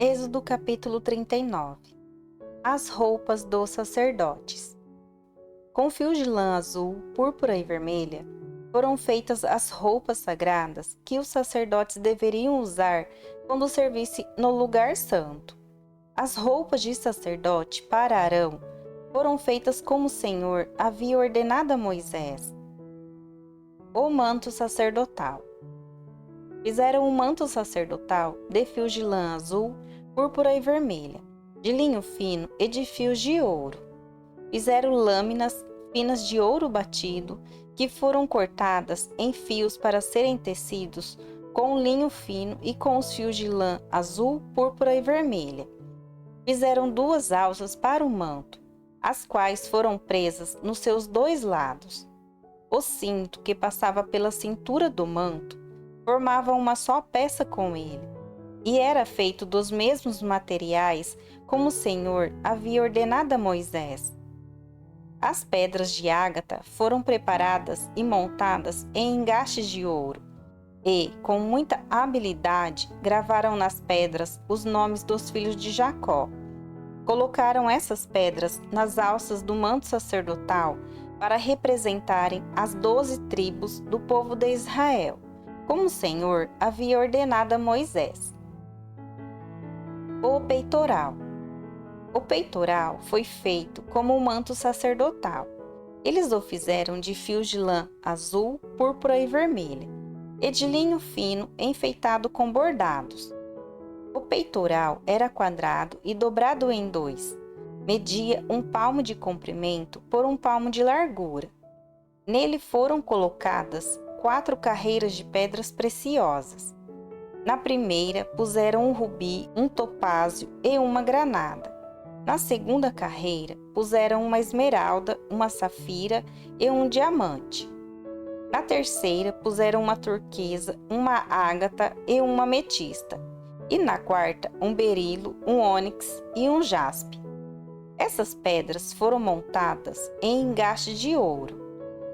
Êxodo capítulo 39. As roupas dos sacerdotes. Com fios de lã azul, púrpura e vermelha, foram feitas as roupas sagradas que os sacerdotes deveriam usar quando servissem no lugar santo. As roupas de sacerdote para Arão foram feitas como o Senhor havia ordenado a Moisés. O manto sacerdotal. Fizeram um manto sacerdotal de fios de lã azul, púrpura e vermelha, de linho fino e de fios de ouro. Fizeram lâminas finas de ouro batido, que foram cortadas em fios para serem tecidos com linho fino e com os fios de lã azul, púrpura e vermelha. Fizeram 2 alças para o manto, as quais foram presas nos seus 2 lados. O cinto que passava pela cintura do manto formava uma só peça com ele, e era feito dos mesmos materiais como o Senhor havia ordenado a Moisés. As pedras de ágata foram preparadas e montadas em engastes de ouro, e, com muita habilidade, gravaram nas pedras os nomes dos filhos de Jacó. Colocaram essas pedras nas alças do manto sacerdotal para representarem as 12 tribos do povo de Israel, como o Senhor havia ordenado a Moisés. O peitoral. O peitoral foi feito como um manto sacerdotal. Eles o fizeram de fios de lã azul, púrpura e vermelha, e de linho fino enfeitado com bordados. O peitoral era quadrado e dobrado em 2. Media 1 palmo de comprimento por 1 palmo de largura. Nele foram colocadas 4 carreiras de pedras preciosas. Na primeira puseram um rubi, um topázio e uma granada. Na segunda carreira puseram uma esmeralda, uma safira e um diamante. Na terceira puseram uma turquesa, uma ágata e uma ametista. E na quarta um berilo, um ônix e um jaspe. Essas pedras foram montadas em engaste de ouro.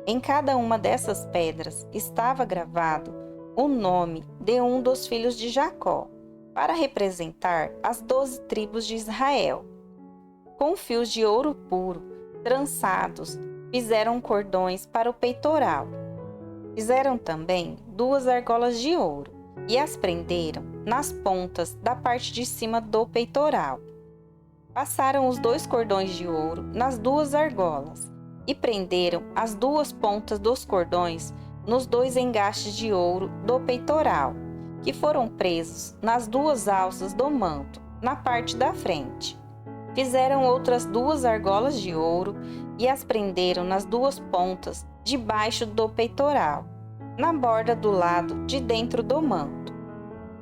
Em cada uma dessas pedras estava gravado o nome de um dos filhos de Jacó, para representar as 12 tribos de Israel. Com fios de ouro puro, trançados, fizeram cordões para o peitoral. Fizeram também 2 argolas de ouro e as prenderam nas pontas da parte de cima do peitoral. Passaram os 2 cordões de ouro nas 2 argolas e prenderam as 2 pontas dos cordões nos 2 engastes de ouro do peitoral, que foram presos nas 2 alças do manto, na parte da frente. Fizeram outras 2 argolas de ouro e as prenderam nas 2 pontas debaixo do peitoral, na borda do lado de dentro do manto.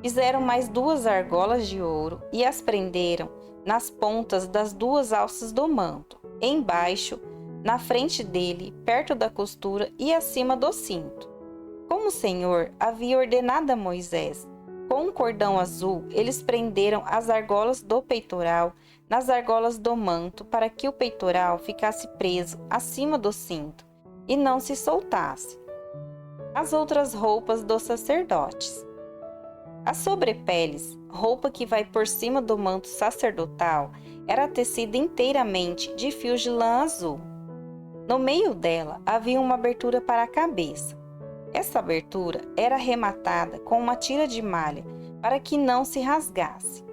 Fizeram mais 2 argolas de ouro e as prenderam nas pontas das 2 alças do manto, embaixo, na frente dele, perto da costura e acima do cinto. Como o Senhor havia ordenado a Moisés, com um cordão azul, eles prenderam as argolas do peitoral nas argolas do manto para que o peitoral ficasse preso acima do cinto e não se soltasse. As outras roupas dos sacerdotes. A sobrepeles, roupa que vai por cima do manto sacerdotal, era tecida inteiramente de fios de lã azul. No meio dela havia uma abertura para a cabeça. Essa abertura era arrematada com uma tira de malha para que não se rasgasse.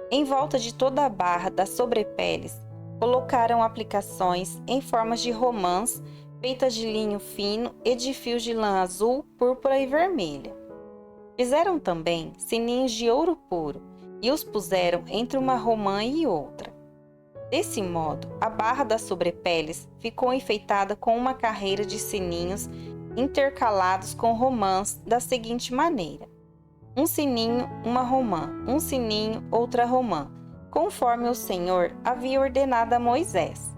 Em volta de toda a barra das sobrepeles, colocaram aplicações em formas de romãs feitas de linho fino e de fios de lã azul, púrpura e vermelha. Fizeram também sininhos de ouro puro e os puseram entre uma romã e outra. Desse modo, a barra das sobrepeles ficou enfeitada com uma carreira de sininhos intercalados com romãs da seguinte maneira: um sininho, uma romã, um sininho, outra romã, conforme o Senhor havia ordenado a Moisés.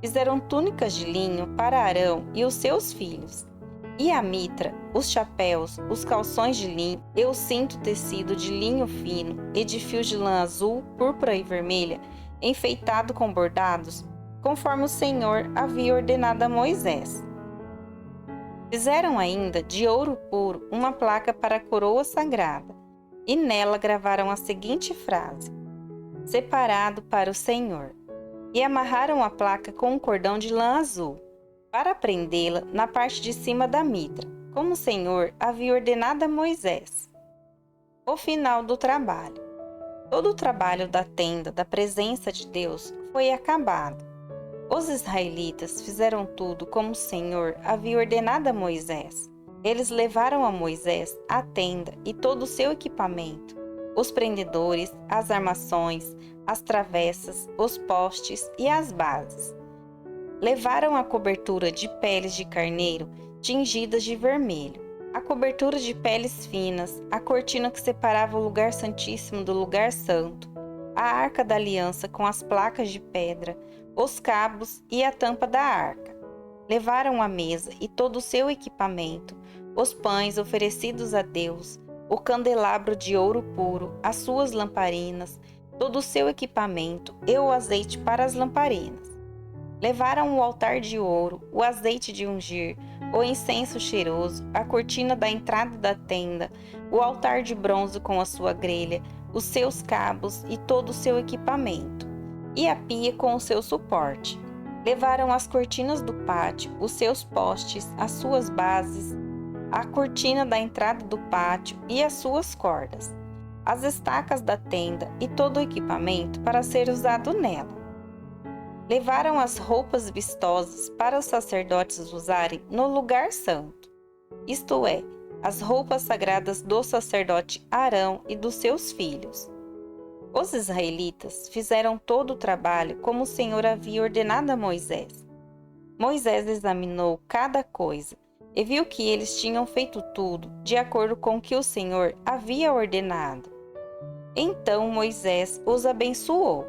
Fizeram túnicas de linho para Arão e os seus filhos, e a mitra, os chapéus, os calções de linho e o cinto tecido de linho fino e de fios de lã azul, púrpura e vermelha, enfeitado com bordados, conforme o Senhor havia ordenado a Moisés. Fizeram ainda de ouro puro uma placa para a coroa sagrada, e nela gravaram a seguinte frase: Separado para o Senhor, e amarraram a placa com um cordão de lã azul, para prendê-la na parte de cima da mitra, como o Senhor havia ordenado a Moisés. O final do trabalho. Todo o trabalho da tenda da presença de Deus foi acabado. Os israelitas fizeram tudo como o Senhor havia ordenado a Moisés. Eles levaram a Moisés a tenda e todo o seu equipamento, os prendedores, as armações, as travessas, os postes e as bases. Levaram a cobertura de peles de carneiro tingidas de vermelho, a cobertura de peles finas, a cortina que separava o lugar santíssimo do lugar santo, a arca da aliança com as placas de pedra, os cabos e a tampa da arca. Levaram a mesa e todo o seu equipamento, os pães oferecidos a Deus, o candelabro de ouro puro, as suas lamparinas, todo o seu equipamento e o azeite para as lamparinas. Levaram o altar de ouro, o azeite de ungir, o incenso cheiroso, a cortina da entrada da tenda, o altar de bronze com a sua grelha, os seus cabos e todo o seu equipamento, e a pia com o seu suporte. Levaram as cortinas do pátio, os seus postes, as suas bases, a cortina da entrada do pátio e as suas cordas, as estacas da tenda e todo o equipamento para ser usado nela. Levaram as roupas vistosas para os sacerdotes usarem no lugar santo, isto é, as roupas sagradas do sacerdote Arão e dos seus filhos. Os israelitas fizeram todo o trabalho como o Senhor havia ordenado a Moisés. Moisés examinou cada coisa e viu que eles tinham feito tudo de acordo com o que o Senhor havia ordenado. Então Moisés os abençoou